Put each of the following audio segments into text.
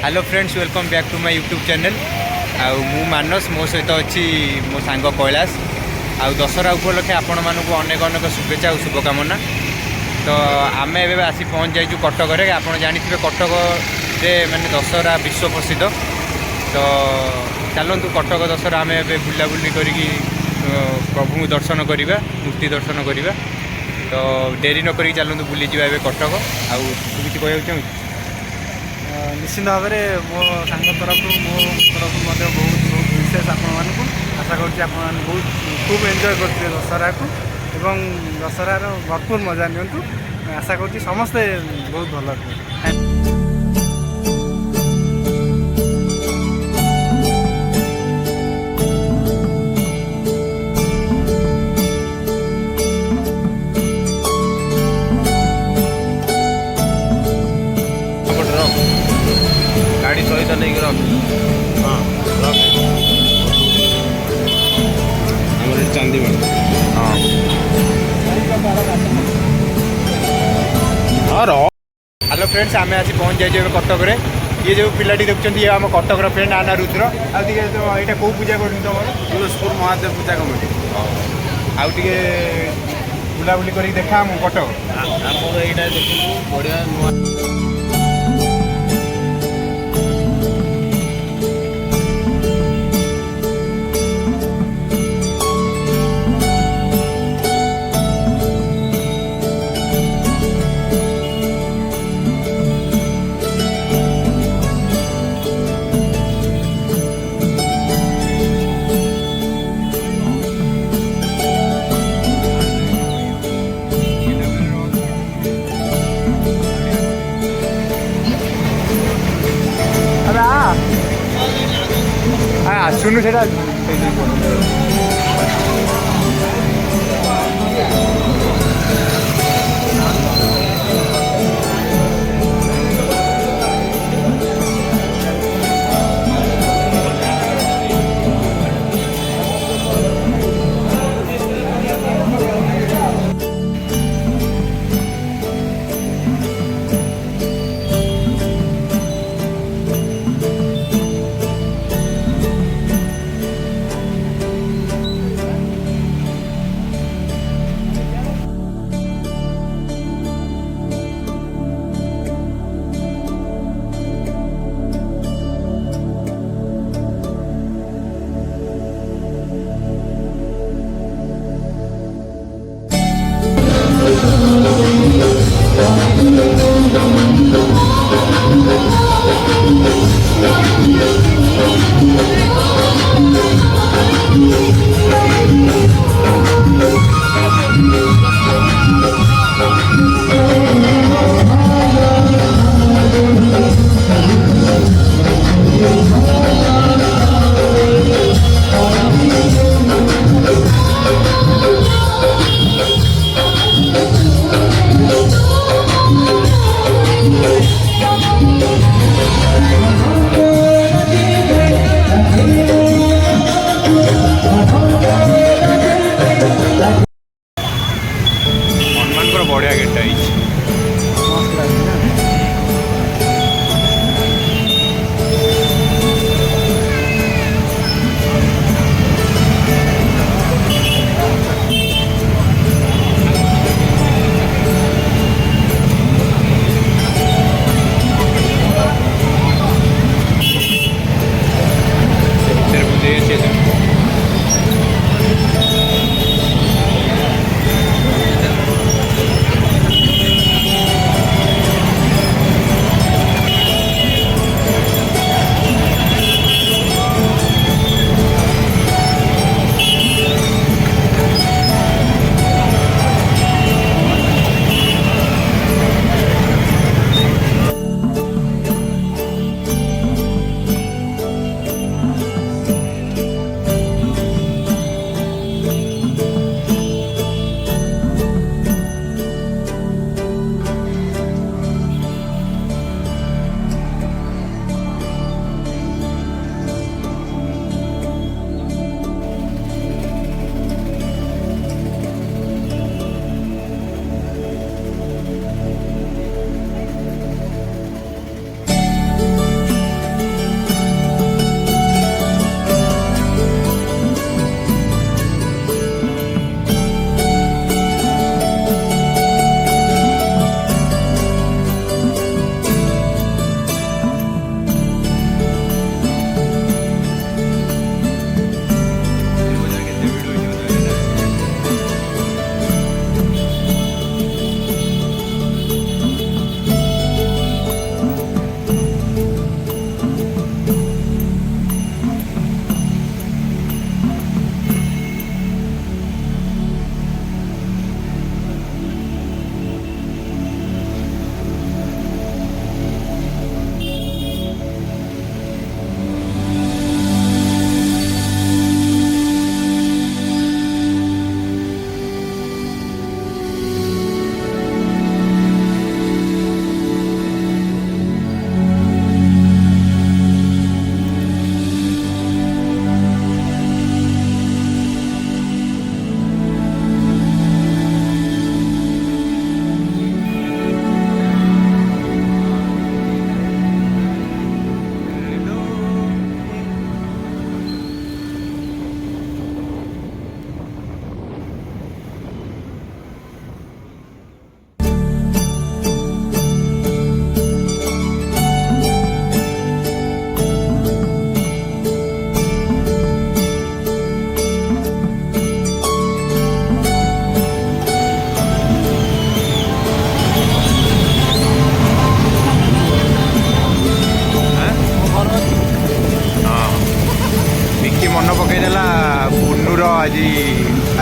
Hello friends welcome back to my YouTube channel मु मानस मो सहित अच्छी मो सांग कैलाश दशहरा उपलक्षे आपण मानक अनेक अनेक शुभेच्छा और शुभकामना। तो आम ए आसी पहुँच जाइए कटक में। आप जानते कटक माने दशहरा विश्व प्रसिद्ध। तो चलतु कटक दशहरा आम ए बुलाबुली करी प्रभु दर्शन करवा मूर्ति दर्शन करवा। तो डेरी नक चलतु बुली जा कटक आउ किसी कहना चाहूँ निश्चित भाव में मो सांग तरफ मो तरफ बहुत बहुत विशेष आपण आशा करुँच बहुत खूब एंजॉय करते दशहरा को एवं दशहरार भरपूर मजा नियंतु। आशा करुँच समस्ते बहुत भल। गाड़ी सहित नहीं रख हाँ रख चांदीवाड़ हाँ हेलो फ्रेंड्स आम आज पहुँच जाइए कटक में। ये जो पिलाटी देखते ये आम कटक फ्रेंड आना रुद्र आईटा कौ पूजा कर तुलसीपुर महादेव पूजा कमिटी आउे बुलाबुली कर देखा कटक आम यहाँ देखू बढ़िया नुआ सुनु से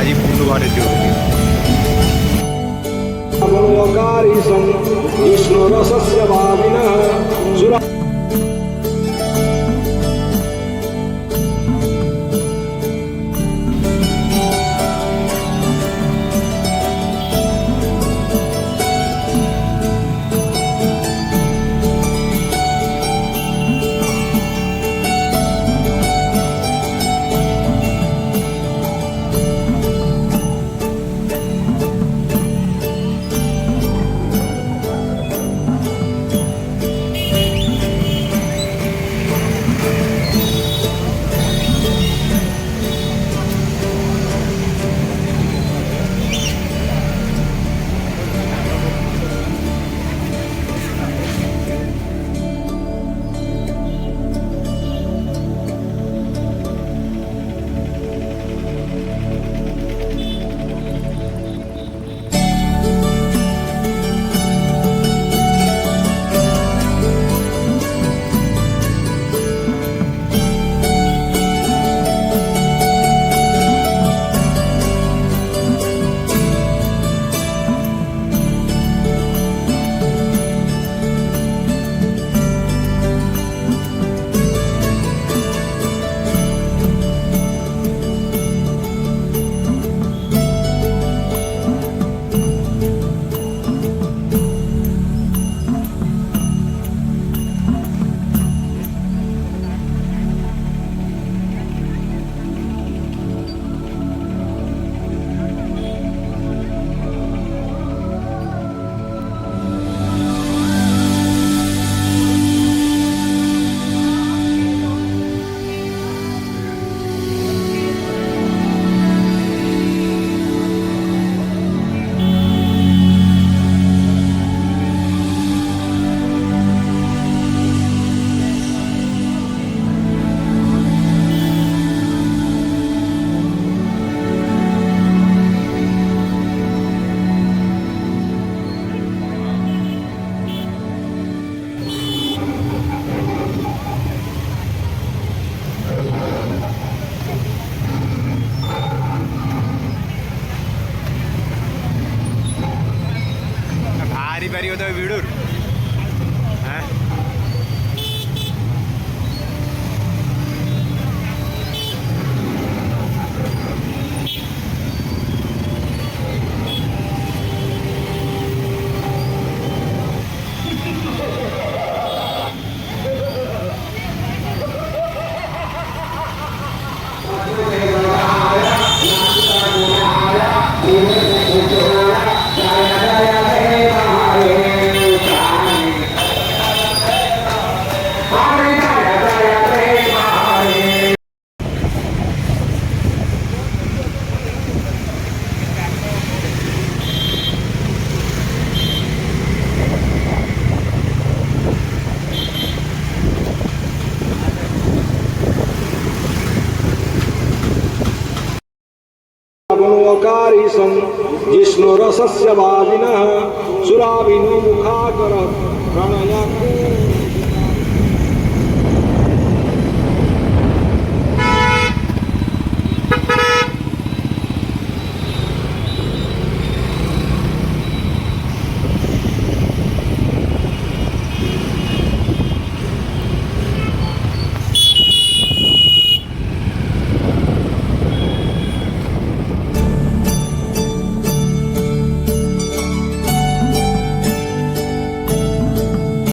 आज पुनः घरे थी विष्णुरसस्य भाविनः सुरा भारी भारी होता है वीडूर हाँ मनोकारीशं विष्णुरसस्य भाविनः सुराविनो मुखाकर प्रणयाकु